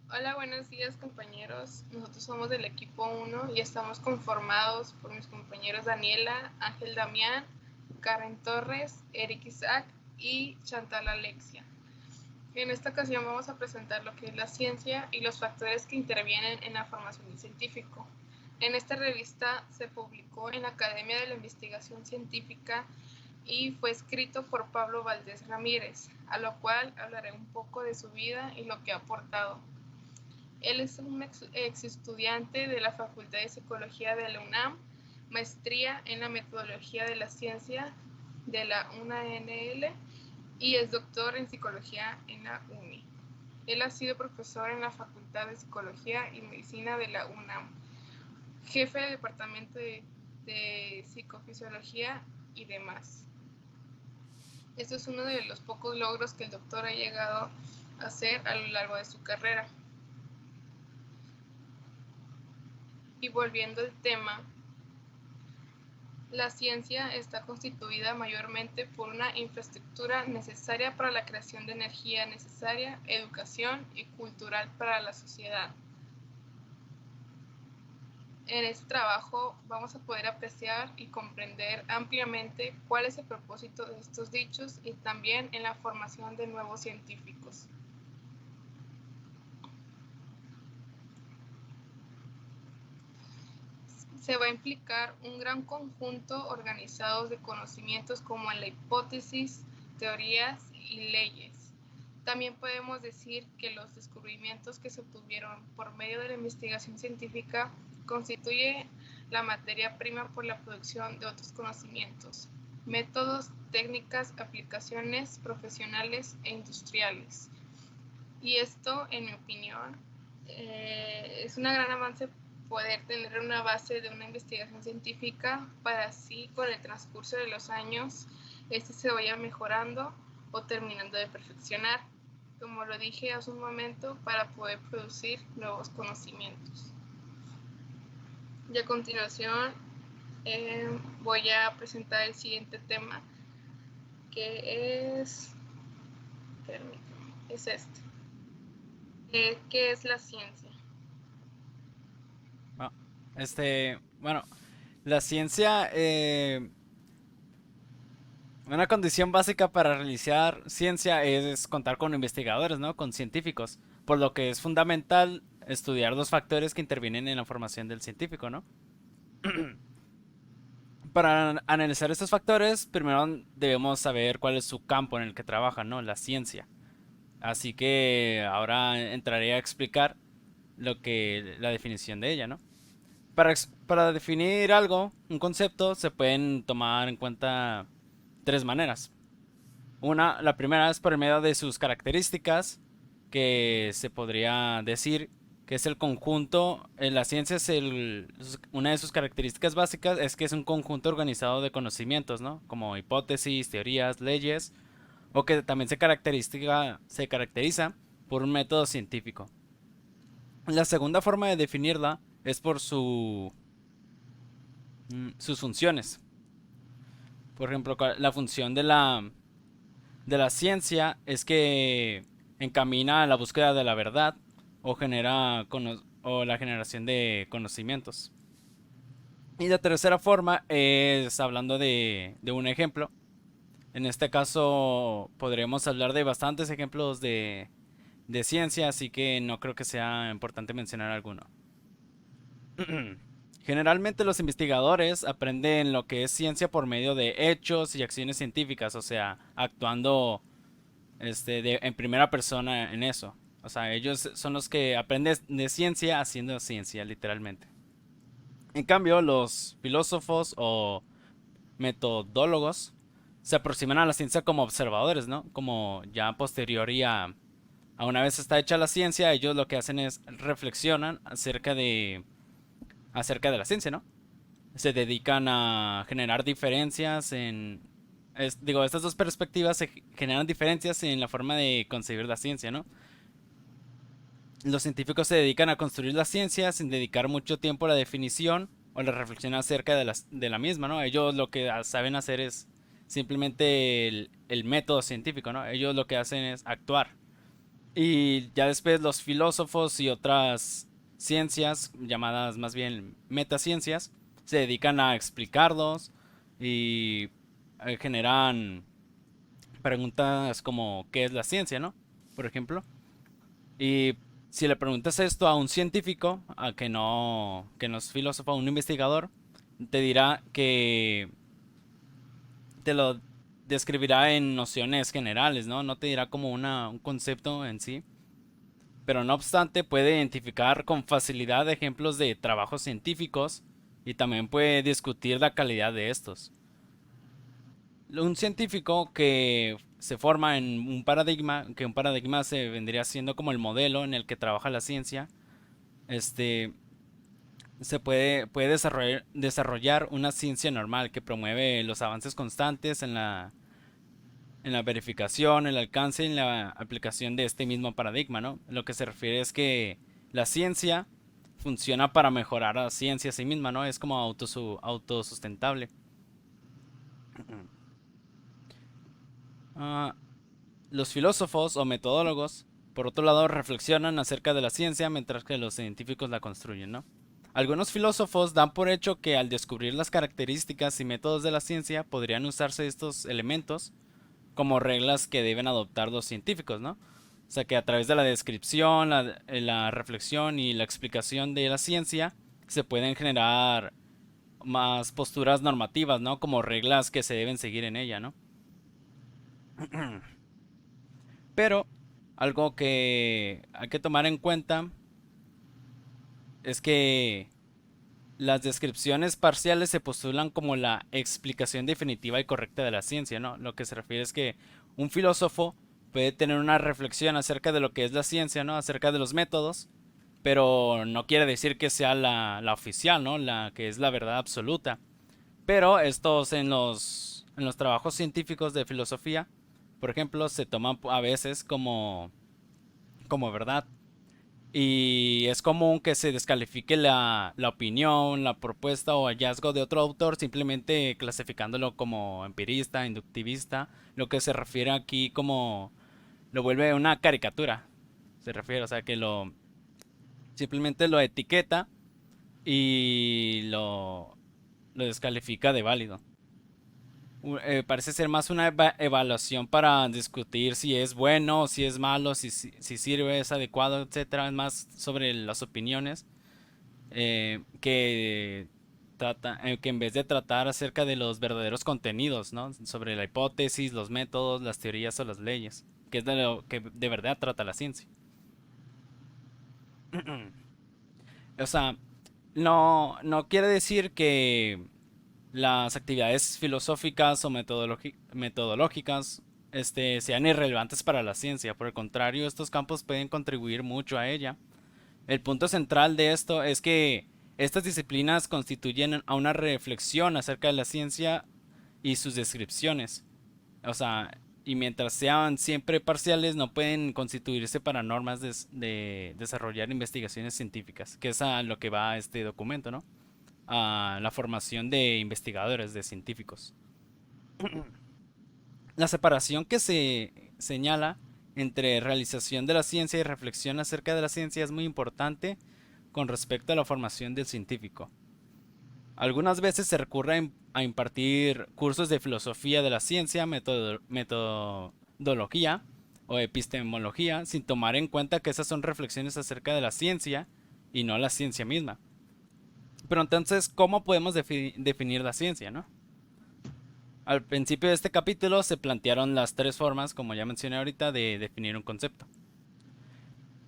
Hola, buenos días compañeros. Nosotros somos del equipo 1 y estamos conformados por mis compañeros Daniela, Ángel Damián, Karen Torres, Eric Isaac y Chantal Alexia. En esta ocasión vamos a presentar lo que es la ciencia y los factores que intervienen en la formación del científico. En esta revista se publicó en la Academia de la Investigación Científica y fue escrito por Pablo Valdés Ramírez, a lo cual hablaré un poco de su vida y lo que ha aportado. Él es un ex estudiante de la Facultad de Psicología de la UNAM, maestría en la metodología de la ciencia de la UNAML y es doctor en psicología en la UNI. Él ha sido profesor en la Facultad de Psicología y Medicina de la UNAM, jefe del Departamento de Psicofisiología y demás. Esto es uno de los pocos logros que el doctor ha llegado a hacer a lo largo de su carrera. Y volviendo al tema, la ciencia está constituida mayormente por una infraestructura necesaria para la creación de energía necesaria, educación y cultural para la sociedad. En este trabajo vamos a poder apreciar y comprender ampliamente cuál es el propósito de estos dichos y también en la formación de nuevos científicos. Se va a implicar un gran conjunto organizado de conocimientos como en la hipótesis, teorías y leyes. También podemos decir que los descubrimientos que se obtuvieron por medio de la investigación científica constituye la materia prima por la producción de otros conocimientos, métodos, técnicas, aplicaciones profesionales e industriales. Y esto, en mi opinión, es un gran avance poder tener una base de una investigación científica para así con el transcurso de los años se vaya mejorando o terminando de perfeccionar, como lo dije hace un momento, para poder producir nuevos conocimientos. Y a continuación voy a presentar el siguiente tema, que es este. ¿Qué es la ciencia? Ah, bueno, la ciencia, una condición básica para realizar ciencia es contar con investigadores, ¿no? Con científicos, por lo que es fundamental estudiar los factores que intervienen en la formación del científico, ¿no? Para analizar estos factores, primero debemos saber cuál es su campo en el que trabaja, ¿no? La ciencia. Así que ahora entraré a explicar la definición de ella, ¿no? Para definir algo, un concepto, se pueden tomar en cuenta tres maneras. La primera es por medio de sus características, que se podría decir que es el conjunto, la ciencia una de sus características básicas es que es un conjunto organizado de conocimientos, ¿no? Como hipótesis, teorías, leyes, o que también se caracteriza por un método científico. La segunda forma de definirla es por sus funciones. Por ejemplo, la función de la ciencia es que encamina a la búsqueda de la verdad o o la generación de conocimientos. Y la tercera forma es hablando de un ejemplo. En este caso podremos hablar de bastantes ejemplos de ciencia, así que no creo que sea importante mencionar alguno. Generalmente los investigadores aprenden lo que es ciencia por medio de hechos y acciones científicas, o sea, actuando en primera persona en eso. O sea, ellos son los que aprenden de ciencia haciendo ciencia, literalmente. En cambio, los filósofos o metodólogos se aproximan a la ciencia como observadores, ¿no? Como ya posteriori a una vez está hecha la ciencia, ellos lo que hacen es reflexionan acerca de la ciencia, ¿no? Se dedican a generar diferencias estas dos perspectivas generan diferencias en la forma de concebir la ciencia, ¿no? Los científicos se dedican a construir la ciencia sin dedicar mucho tiempo a la definición o la reflexión acerca de la misma, ¿no? Ellos lo que saben hacer es simplemente el método científico, ¿no? Ellos lo que hacen es actuar. Y ya después los filósofos y otras ciencias, llamadas más bien metaciencias, se dedican a explicarlos y generan preguntas como ¿qué es la ciencia, no? Por ejemplo. Y si le preguntas esto a un científico, a que no es filósofo, a un investigador, te dirá que te lo describirá en nociones generales, ¿no? No te dirá como un concepto en sí. Pero no obstante puede identificar con facilidad ejemplos de trabajos científicos y también puede discutir la calidad de estos. Un científico que se forma en un paradigma, que un paradigma se vendría siendo como el modelo en el que trabaja la ciencia, este, puede desarrollar una ciencia normal que promueve los avances constantes en la verificación, el alcance y la aplicación de este mismo paradigma, ¿no? Lo que se refiere es que la ciencia funciona para mejorar a la ciencia a sí misma, ¿no? Es como autosustentable. Ah, los filósofos o metodólogos, por otro lado, reflexionan acerca de la ciencia mientras que los científicos la construyen, ¿no? Algunos filósofos dan por hecho que al descubrir las características y métodos de la ciencia podrían usarse estos elementos como reglas que deben adoptar los científicos, ¿no? O sea que a través de la descripción, la reflexión y la explicación de la ciencia se pueden generar más posturas normativas, ¿no? Como reglas que se deben seguir en ella, ¿no? Pero algo que hay que tomar en cuenta es que las descripciones parciales se postulan como la explicación definitiva y correcta de la ciencia, ¿no? Lo que se refiere es que un filósofo puede tener una reflexión acerca de lo que es la ciencia, ¿no? Acerca de los métodos, pero no quiere decir que sea la oficial, ¿no? La que es la verdad absoluta. Pero estos en los trabajos científicos de filosofía, por ejemplo, se toman a veces como verdad. Y es común que se descalifique la opinión, la propuesta o hallazgo de otro autor simplemente clasificándolo como empirista, inductivista, lo que se refiere aquí como lo vuelve una caricatura. Se refiere, o sea, que lo simplemente lo etiqueta y lo descalifica de válido. Parece ser más una evaluación para discutir si es bueno, si es malo, si sirve, es adecuado, etcétera. Es más sobre las opiniones que que en vez de tratar acerca de los verdaderos contenidos, ¿no? Sobre la hipótesis, los métodos, las teorías o las leyes, que es de lo que de verdad trata la ciencia. O sea, no quiere decir que las actividades filosóficas o metodológicas sean irrelevantes para la ciencia. Por el contrario, estos campos pueden contribuir mucho a ella. El punto central de esto es que estas disciplinas constituyen a una reflexión acerca de la ciencia y sus descripciones. O sea, y mientras sean siempre parciales, no pueden constituirse para normas de desarrollar investigaciones científicas, que es a lo que va este documento, ¿no? A la formación de investigadores, de científicos. La separación que se señala entre realización de la ciencia y reflexión acerca de la ciencia es muy importante con respecto a la formación del científico. Algunas veces se recurre a impartir cursos de filosofía de la ciencia, metodología o epistemología, sin tomar en cuenta que esas son reflexiones acerca de la ciencia y no la ciencia misma. Pero entonces, ¿cómo podemos definir la ciencia, no? Al principio de este capítulo se plantearon las tres formas, como ya mencioné ahorita, de definir un concepto.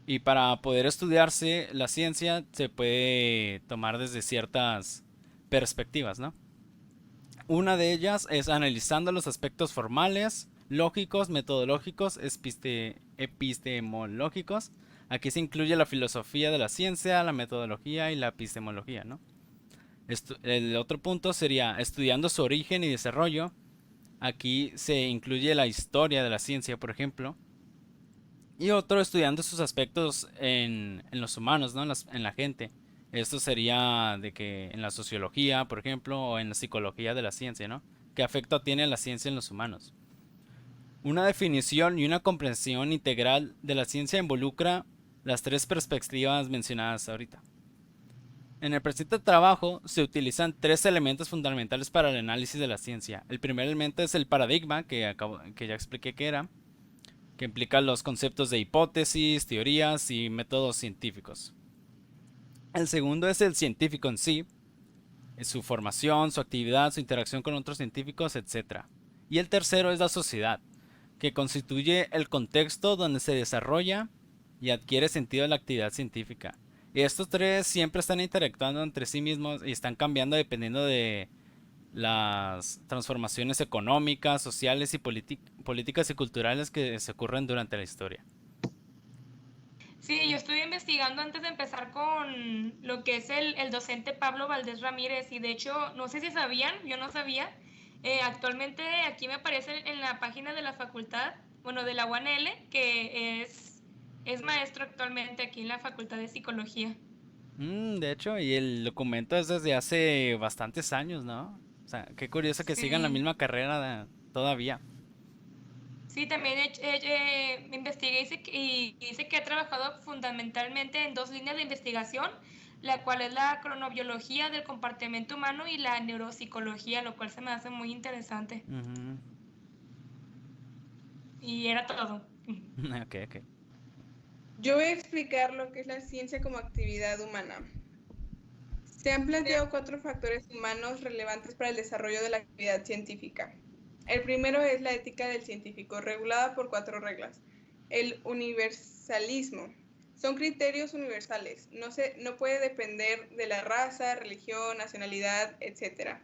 Y para poder estudiarse la ciencia se puede tomar desde ciertas perspectivas, ¿no? Una de ellas es analizando los aspectos formales, lógicos, metodológicos, epistemológicos. Aquí se incluye la filosofía de la ciencia, la metodología y la epistemología, ¿no? El otro punto sería estudiando su origen y desarrollo. Aquí se incluye la historia de la ciencia, por ejemplo. Y otro estudiando sus aspectos en los humanos, ¿no? En la gente. Esto sería de que en la sociología, por ejemplo, o en la psicología de la ciencia, ¿no? ¿Qué afecto tiene la ciencia en los humanos? Una definición y una comprensión integral de la ciencia involucra las tres perspectivas mencionadas ahorita. En el presente trabajo se utilizan tres elementos fundamentales para el análisis de la ciencia. El primer elemento es el paradigma, que ya expliqué que era, que implica los conceptos de hipótesis, teorías y métodos científicos. El segundo es el científico en sí, su formación, su actividad, su interacción con otros científicos, etc. Y el tercero es la sociedad, que constituye el contexto donde se desarrolla y adquiere sentido la actividad científica. Y estos tres siempre están interactuando entre sí mismos y están cambiando dependiendo de las transformaciones económicas, sociales y políticas y culturales que se ocurren durante la historia. Sí, yo estuve investigando antes de empezar con lo que es el docente Pablo Valdés Ramírez y de hecho, no sé si sabían, yo no sabía, actualmente aquí me aparece en la página de la facultad, bueno, de la UANL, que es maestro actualmente aquí en la Facultad de Psicología. De hecho, y el documento es desde hace bastantes años, ¿no? O sea, qué curioso que sigan la Sí, misma carrera todavía. sí, también investigué y dice que ha trabajado fundamentalmente en dos líneas de investigación, la cual es la cronobiología del comportamiento humano y la neuropsicología, lo cual se me hace muy interesante. Ujú. Y era todo. Ok, ok. Yo voy a explicar lo que es la ciencia como actividad humana. Se han planteado 4 factores humanos relevantes para el desarrollo de la actividad científica. El primero es la ética del científico, regulada por 4 reglas. El universalismo. Son criterios universales. No puede depender de la raza, religión, nacionalidad, etc.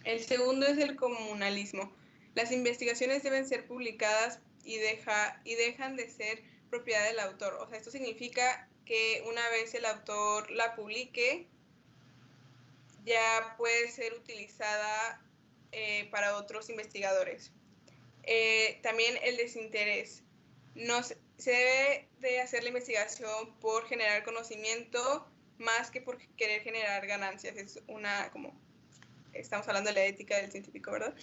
El segundo es el comunalismo. Las investigaciones deben ser publicadas y dejan de ser propiedad del autor. O sea, esto significa que una vez el autor la publique, ya puede ser utilizada para otros investigadores. También el desinterés. No se debe de hacer la investigación por generar conocimiento más que por querer generar ganancias. Es como estamos hablando de la ética del científico, ¿verdad?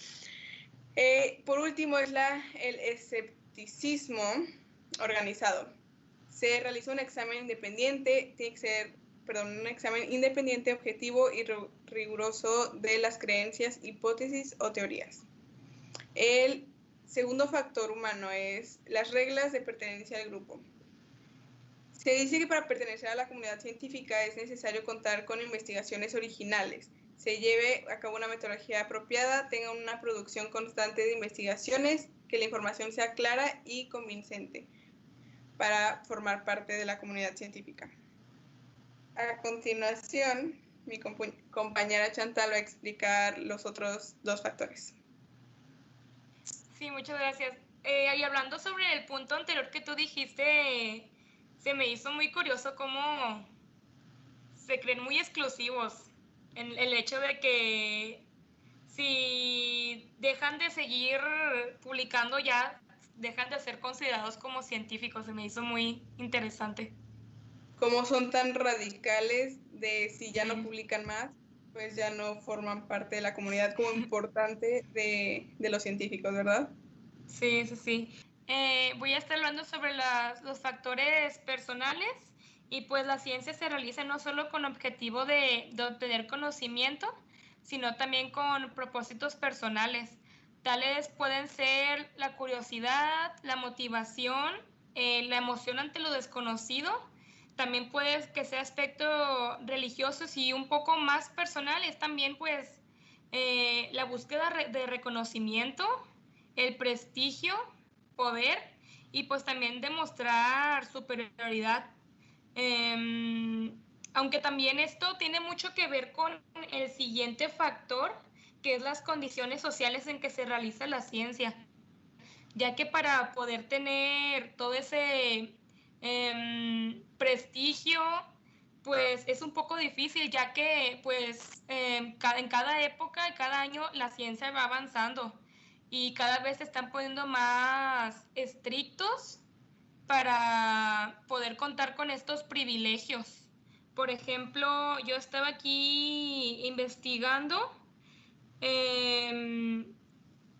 Por último es el escepticismo organizado. Se realiza un examen independiente, tiene que ser un examen independiente, objetivo y riguroso de las creencias, hipótesis o teorías. El segundo factor humano es las reglas de pertenencia al grupo. Se dice que para pertenecer a la comunidad científica es necesario contar con investigaciones originales, se lleve a cabo una metodología apropiada, tenga una producción constante de investigaciones, que la información sea clara y convincente para formar parte de la comunidad científica. A continuación, mi compañera Chantal va a explicar los otros 2 factores. Sí, muchas gracias. Y hablando sobre el punto anterior que tú dijiste, se me hizo muy curioso cómo se creen muy exclusivos en el hecho de que si dejan de seguir publicando ya dejan de ser considerados como científicos. Se me hizo muy interesante. Como son tan radicales de si ya no Sí. publican más, pues ya no forman parte de la comunidad como importante de los científicos, ¿verdad? Sí, sí, sí. Voy a estar hablando sobre los factores personales y pues la ciencia se realiza no solo con objetivo de obtener conocimiento, sino también con propósitos personales. Tales pueden ser la curiosidad, la motivación, la emoción ante lo desconocido. También puede que sea aspecto religiosos y un poco más personales también pues la búsqueda de reconocimiento, el prestigio, poder y pues también demostrar superioridad. Aunque también esto tiene mucho que ver con el siguiente factor, que es las condiciones sociales en que se realiza la ciencia, ya que para poder tener todo ese prestigio, pues es un poco difícil, ya que pues en cada época y cada año la ciencia va avanzando y cada vez se están poniendo más estrictos para poder contar con estos privilegios. Por ejemplo, yo estaba aquí investigando eh,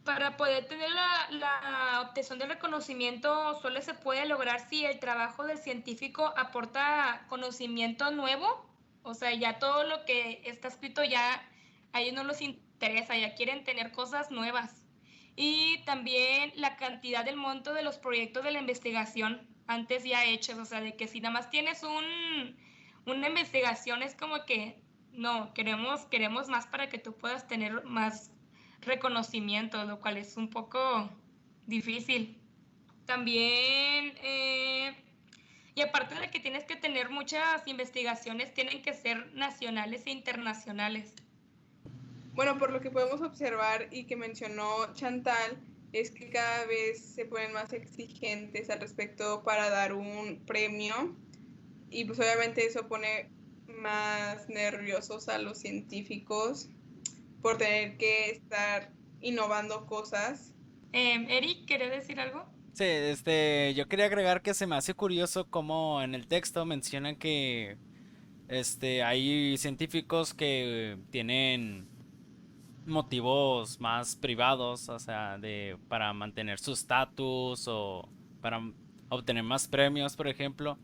Para poder tener la obtención del reconocimiento solo se puede lograr si el trabajo del científico aporta conocimiento nuevo, o sea, ya todo lo que está escrito ya a ellos no les interesa, ya quieren tener cosas nuevas. Y también la cantidad del monto de los proyectos de la investigación antes ya hechos, o sea, de que si nada más tienes una investigación es como que no, queremos más para que tú puedas tener más reconocimiento, lo cual es un poco difícil. También, y aparte de que tienes que tener muchas investigaciones, tienen que ser nacionales e internacionales. Bueno, por lo que podemos observar y que mencionó Chantal, es que cada vez se ponen más exigentes al respecto para dar un premio y pues obviamente eso pone más nerviosos a los científicos por tener que estar innovando cosas. Eric, ¿quieres decir algo? Sí, yo quería agregar que se me hace curioso cómo en el texto mencionan que hay científicos que tienen motivos más privados, o sea, para mantener su estatus o para obtener más premios, por ejemplo.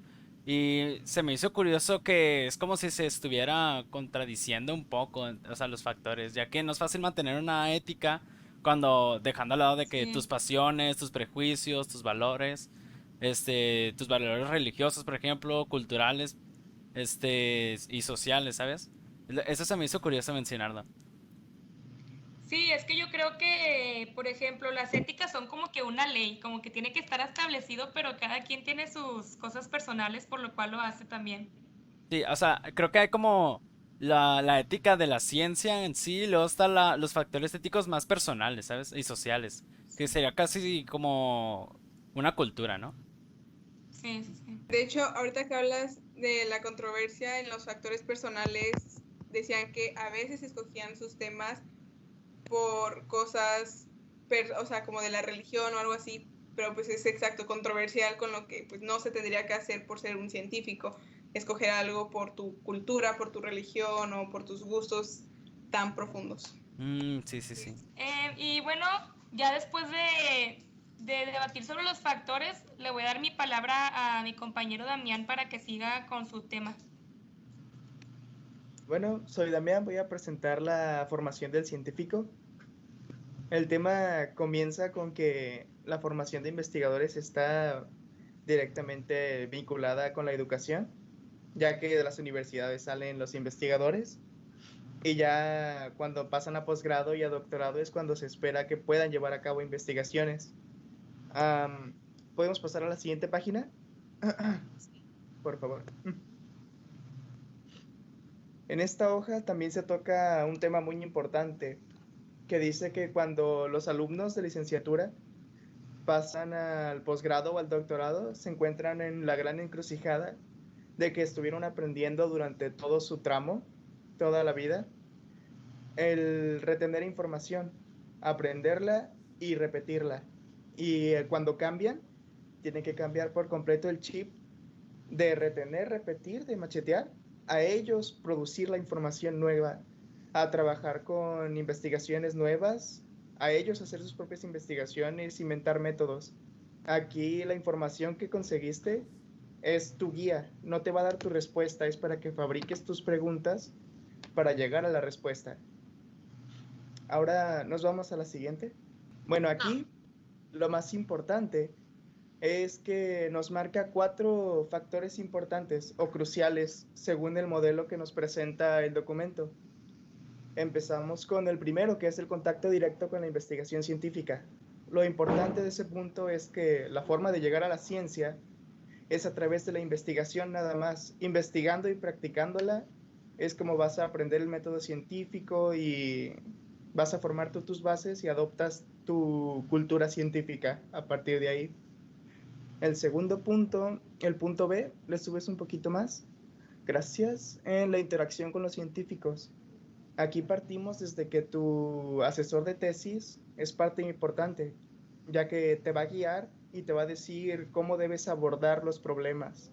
Y se me hizo curioso que es como si se estuviera contradiciendo un poco, o sea, los factores, ya que no es fácil mantener una ética cuando dejando al lado de que tus Sí. pasiones, tus prejuicios, tus valores, tus valores religiosos, por ejemplo, culturales, y sociales, ¿sabes? Eso se me hizo curioso mencionarlo. Sí, es que yo creo que, por ejemplo, las éticas son como que una ley, como que tiene que estar establecido, pero cada quien tiene sus cosas personales, por lo cual lo hace también. Sí, o sea, creo que hay como la ética de la ciencia en sí, y luego están los factores éticos más personales, ¿sabes? Y sociales, que sería casi como una cultura, ¿no? Sí, sí, sí. De hecho, ahorita que hablas de la controversia en los factores personales, decían que a veces escogían sus temas por cosas, o sea, como de la religión o algo así, pero pues es exacto, controversial con lo que pues no se tendría que hacer por ser un científico, escoger algo por tu cultura, por tu religión o por tus gustos tan profundos. Sí, sí, sí. Y bueno, ya después de debatir sobre los factores, le voy a dar mi palabra a mi compañero Damián para que siga con su tema. Bueno, soy Damián, voy a presentar la formación del científico. El tema comienza con que la formación de investigadores está directamente vinculada con la educación, ya que de las universidades salen los investigadores y ya cuando pasan a posgrado y a doctorado es cuando se espera que puedan llevar a cabo investigaciones. ¿Podemos pasar a la siguiente página? Por favor. En esta hoja también se toca un tema muy importante, que dice que cuando los alumnos de licenciatura pasan al posgrado o al doctorado, se encuentran en la gran encrucijada de que estuvieron aprendiendo durante todo su tramo, toda la vida, el retener información, aprenderla y repetirla. Y cuando cambian, tienen que cambiar por completo el chip de retener, repetir, de machetear, a ellos producir la información nueva, a trabajar con investigaciones nuevas, a ellos hacer sus propias investigaciones, inventar métodos. Aquí la información que conseguiste es tu guía, no te va a dar tu respuesta, es para que fabriques tus preguntas para llegar a la respuesta. Ahora nos vamos a la siguiente. Bueno, aquí lo más importante es que nos marca 4 factores importantes o cruciales según el modelo que nos presenta el documento. Empezamos con el primero, que es el contacto directo con la investigación científica. Lo importante de ese punto es que la forma de llegar a la ciencia es a través de la investigación nada más. Investigando y practicándola es como vas a aprender el método científico y vas a formar tú tus bases y adoptas tu cultura científica a partir de ahí. El segundo punto, el punto B, le subes un poquito más. Gracias. En la interacción con los científicos. Aquí partimos desde que tu asesor de tesis es parte importante, ya que te va a guiar y te va a decir cómo debes abordar los problemas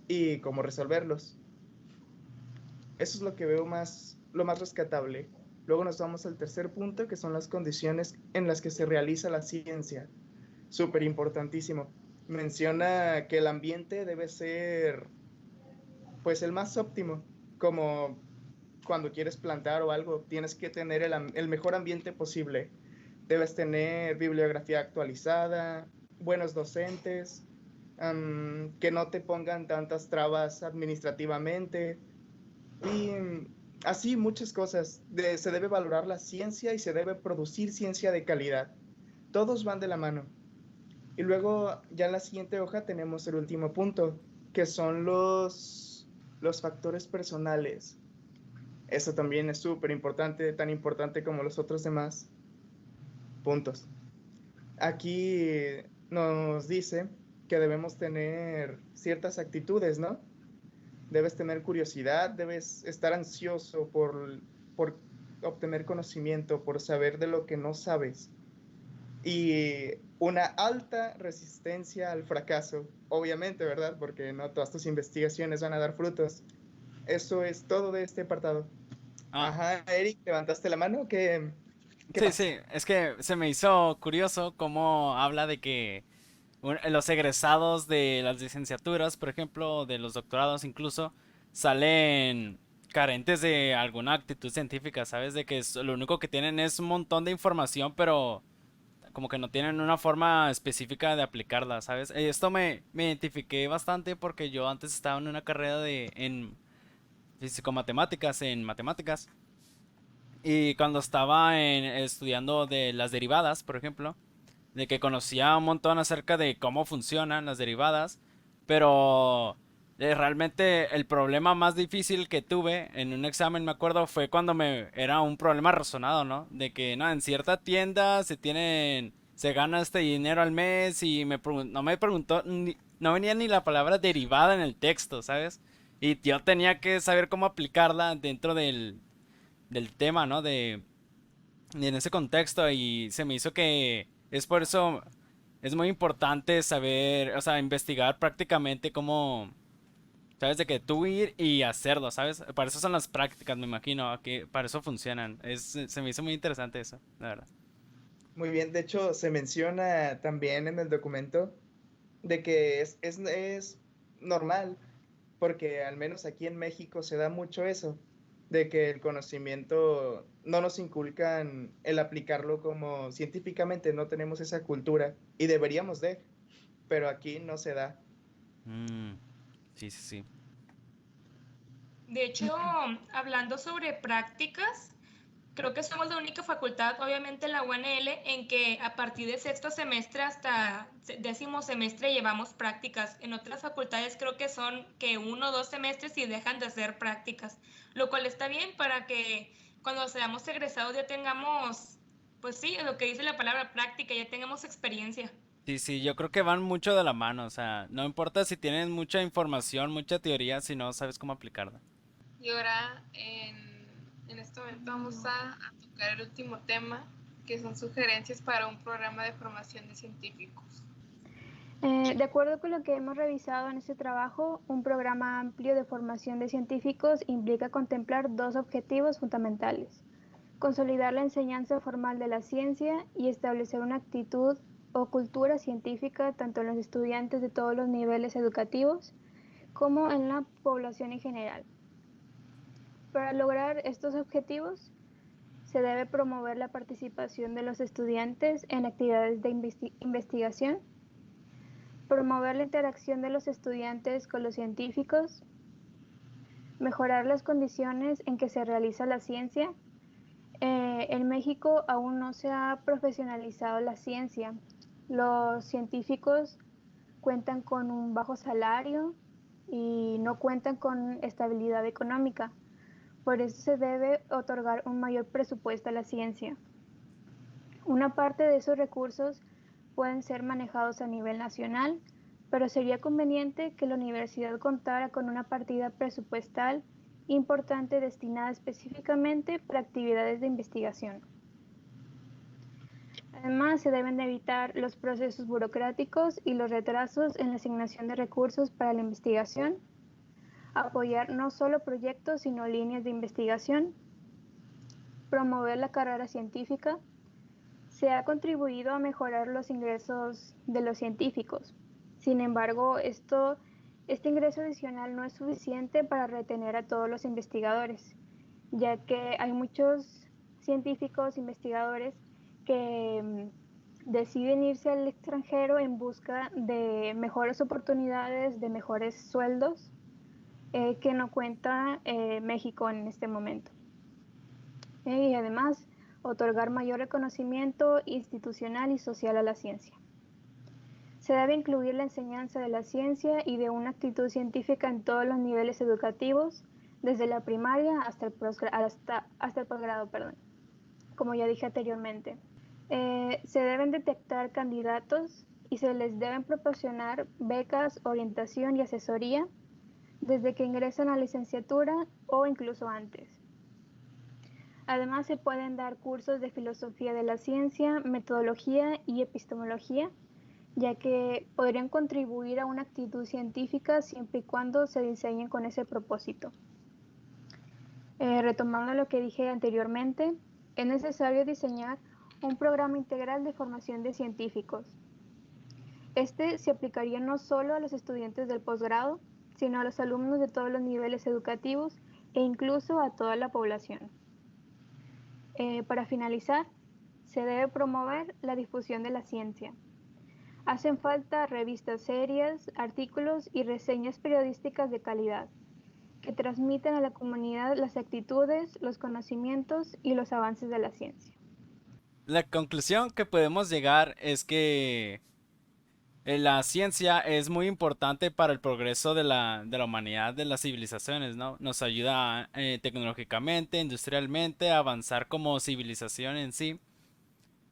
y cómo resolverlos. Eso es lo que veo lo más rescatable. Luego nos vamos al tercer punto, que son las condiciones en las que se realiza la ciencia. Súper importantísimo. Menciona que el ambiente debe ser, pues, el más óptimo. Como cuando quieres plantar o algo, tienes que tener el mejor ambiente posible. Debes tener bibliografía actualizada, buenos docentes, que no te pongan tantas trabas administrativamente y así muchas cosas. Se debe valorar la ciencia y se debe producir ciencia de calidad. Todos van de la mano. Y luego ya en la siguiente hoja tenemos el último punto, que son los factores personales. Eso también es súper importante, tan importante como los otros demás puntos. Aquí nos dice que debemos tener ciertas actitudes, ¿no? Debes tener curiosidad, debes estar ansioso por obtener conocimiento, por saber de lo que no sabes. Y una alta resistencia al fracaso, obviamente, ¿verdad? Porque no todas tus investigaciones van a dar frutos. Eso es todo de este apartado. Ah, Ajá, Eric, ¿levantaste la mano? ¿Qué sí, pasa? sí, es que se me hizo curioso cómo habla de que los egresados de las licenciaturas, por ejemplo, de los doctorados incluso, salen carentes de alguna actitud científica, ¿sabes? De que lo único que tienen es un montón de información, pero como que no tienen una forma específica de aplicarla, ¿sabes? Esto me identifiqué bastante porque yo antes estaba en una carrera en físico-matemáticas, en matemáticas, y cuando estaba estudiando de las derivadas, por ejemplo, de que conocía un montón acerca de cómo funcionan las derivadas, pero realmente el problema más difícil que tuve en un examen, me acuerdo, fue cuando era un problema razonado, ¿no? De que no, en cierta tienda se gana este dinero al mes y no me preguntó, no venía ni la palabra derivada en el texto, ¿sabes? Y yo tenía que saber cómo aplicarla dentro del tema, ¿no? En ese contexto y se me hizo que es por eso es muy importante saber, o sea, investigar prácticamente cómo, sabes, de que tú ir y hacerlo, ¿sabes? Para eso son las prácticas, me imagino, que para eso funcionan. Se me hizo muy interesante eso, la verdad. Muy bien, de hecho se menciona también en el documento de que es normal, porque al menos aquí en México se da mucho eso, de que el conocimiento no nos inculcan el aplicarlo como científicamente, no tenemos esa cultura y deberíamos pero aquí no se da. Mm, sí, sí, sí. De hecho, hablando sobre prácticas, creo que somos la única facultad, obviamente en la UNL, en que a partir de sexto semestre hasta décimo semestre llevamos prácticas. En otras facultades creo que son que 1 o 2 semestres y dejan de hacer prácticas, lo cual está bien para que cuando seamos egresados ya tengamos, pues sí, lo que dice la palabra práctica, ya tengamos experiencia. Sí, sí, yo creo que van mucho de la mano, o sea, no importa si tienes mucha información, mucha teoría, si no sabes cómo aplicarla. Y ahora, en este momento, vamos a tocar el último tema, que son sugerencias para un programa de formación de científicos. De acuerdo con lo que hemos revisado en este trabajo, un programa amplio de formación de científicos implica contemplar dos objetivos fundamentales: consolidar la enseñanza formal de la ciencia y establecer una actitud o cultura científica tanto en los estudiantes de todos los niveles educativos como en la población en general. Para lograr estos objetivos, se debe promover la participación de los estudiantes en actividades de investigación, promover la interacción de los estudiantes con los científicos, mejorar las condiciones en que se realiza la ciencia. En México aún no se ha profesionalizado la ciencia. Los científicos cuentan con un bajo salario y no cuentan con estabilidad económica. Por eso se debe otorgar un mayor presupuesto a la ciencia. Una parte de esos recursos pueden ser manejados a nivel nacional, pero sería conveniente que la universidad contara con una partida presupuestal importante destinada específicamente para actividades de investigación. Además, se deben de evitar los procesos burocráticos y los retrasos en la asignación de recursos para la investigación, apoyar no solo proyectos, sino líneas de investigación, promover la carrera científica. Se ha contribuido a mejorar los ingresos de los científicos. Sin embargo, este ingreso adicional no es suficiente para retener a todos los investigadores, ya que hay muchos científicos, investigadores que deciden irse al extranjero en busca de mejores oportunidades, de mejores sueldos, que no cuenta México en este momento. Y además, otorgar mayor reconocimiento institucional y social a la ciencia. Se debe incluir la enseñanza de la ciencia y de una actitud científica en todos los niveles educativos, desde la primaria hasta el posgrado, como ya dije anteriormente. Se deben detectar candidatos y se les deben proporcionar becas, orientación y asesoría desde que ingresan a la licenciatura o incluso antes. Además, se pueden dar cursos de filosofía de la ciencia, metodología y epistemología, ya que podrían contribuir a una actitud científica siempre y cuando se diseñen con ese propósito. Retomando lo que dije anteriormente, es necesario diseñar un programa integral de formación de científicos. Este se aplicaría no solo a los estudiantes del posgrado, sino a los alumnos de todos los niveles educativos e incluso a toda la población. Para finalizar, se debe promover la difusión de la ciencia. Hacen falta revistas serias, artículos y reseñas periodísticas de calidad, que transmiten a la comunidad las actitudes, los conocimientos y los avances de la ciencia. La conclusión que podemos llegar es que la ciencia es muy importante para el progreso de la humanidad, de las civilizaciones, ¿no? Nos ayuda tecnológicamente, industrialmente, a avanzar como civilización en sí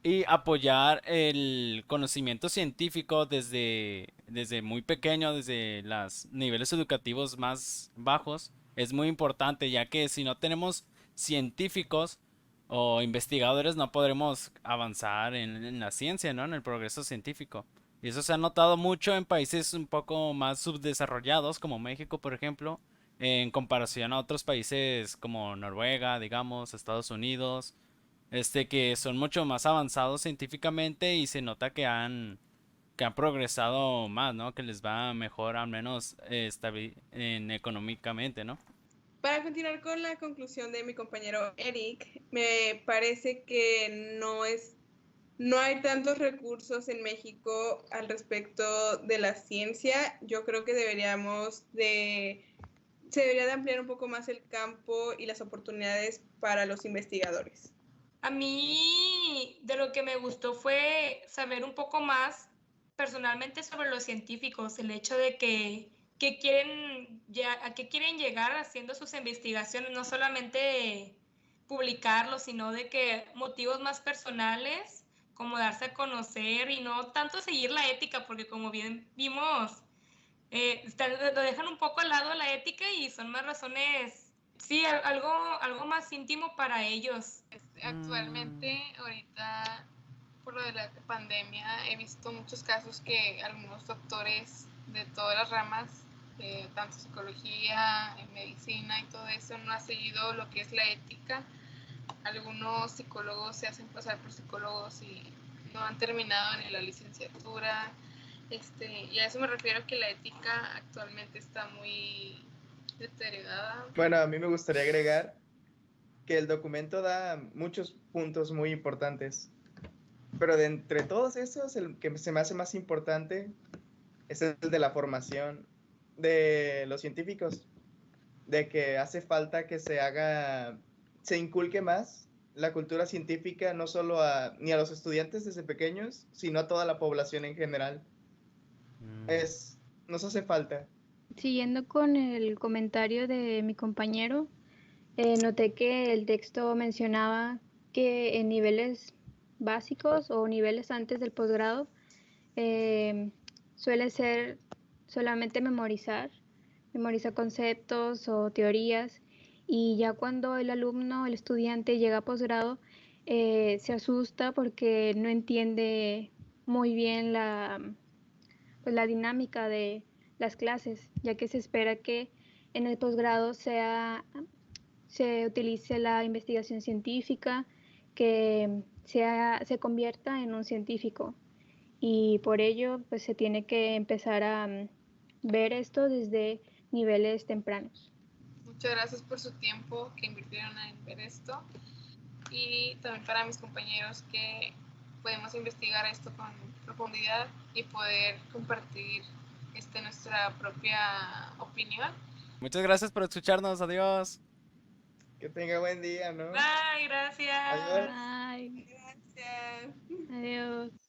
y apoyar el conocimiento científico desde muy pequeño, desde los niveles educativos más bajos. Es muy importante, ya que si no tenemos científicos o investigadores no podremos avanzar en la ciencia, ¿no? En el progreso científico. Y eso se ha notado mucho en países un poco más subdesarrollados, como México, por ejemplo, en comparación a otros países como Noruega, digamos, Estados Unidos, que son mucho más avanzados científicamente y se nota que han progresado más, ¿no? Que les va mejor, al menos económicamente, ¿no? Para continuar con la conclusión de mi compañero Eric, me parece que no hay tantos recursos en México al respecto de la ciencia. Yo creo que se debería de ampliar un poco más el campo y las oportunidades para los investigadores. A mí de lo que me gustó fue saber un poco más personalmente sobre los científicos, el hecho de a qué quieren llegar haciendo sus investigaciones, no solamente publicarlos, sino de que motivos más personales, como darse a conocer y no tanto seguir la ética, porque como bien vimos, lo dejan un poco al lado la ética y son más razones, sí, algo más íntimo para ellos. Actualmente, ahorita, por lo de la pandemia, he visto muchos casos que algunos doctores de todas las ramas, tanto psicología, medicina y todo eso, no ha seguido lo que es la ética. Algunos psicólogos se hacen pasar por psicólogos y no han terminado ni la licenciatura. Y a eso me refiero, que la ética actualmente está muy deteriorada. Bueno, a mí me gustaría agregar que el documento da muchos puntos muy importantes, pero de entre todos esos, el que se me hace más importante es el de la formación de los científicos, de que hace falta que se inculque más la cultura científica, no solo ni a los estudiantes desde pequeños, sino a toda la población en general. Nos hace falta. Siguiendo con el comentario de mi compañero, noté que el texto mencionaba que en niveles básicos o niveles antes del posgrado suele ser solamente memorizar conceptos o teorías, y ya cuando el alumno, el estudiante llega a posgrado, se asusta porque no entiende muy bien la dinámica de las clases, ya que se espera que en el posgrado sea se utilice la investigación científica, que se convierta en un científico. Y por ello, pues se tiene que empezar a ver esto desde niveles tempranos. Muchas gracias por su tiempo que invirtieron en ver esto, y también para mis compañeros que podemos investigar esto con profundidad y poder compartir nuestra propia opinión. Muchas gracias por escucharnos. Adiós. Que tenga buen día, ¿no? Bye, gracias. Adiós. Bye. Gracias. Adiós.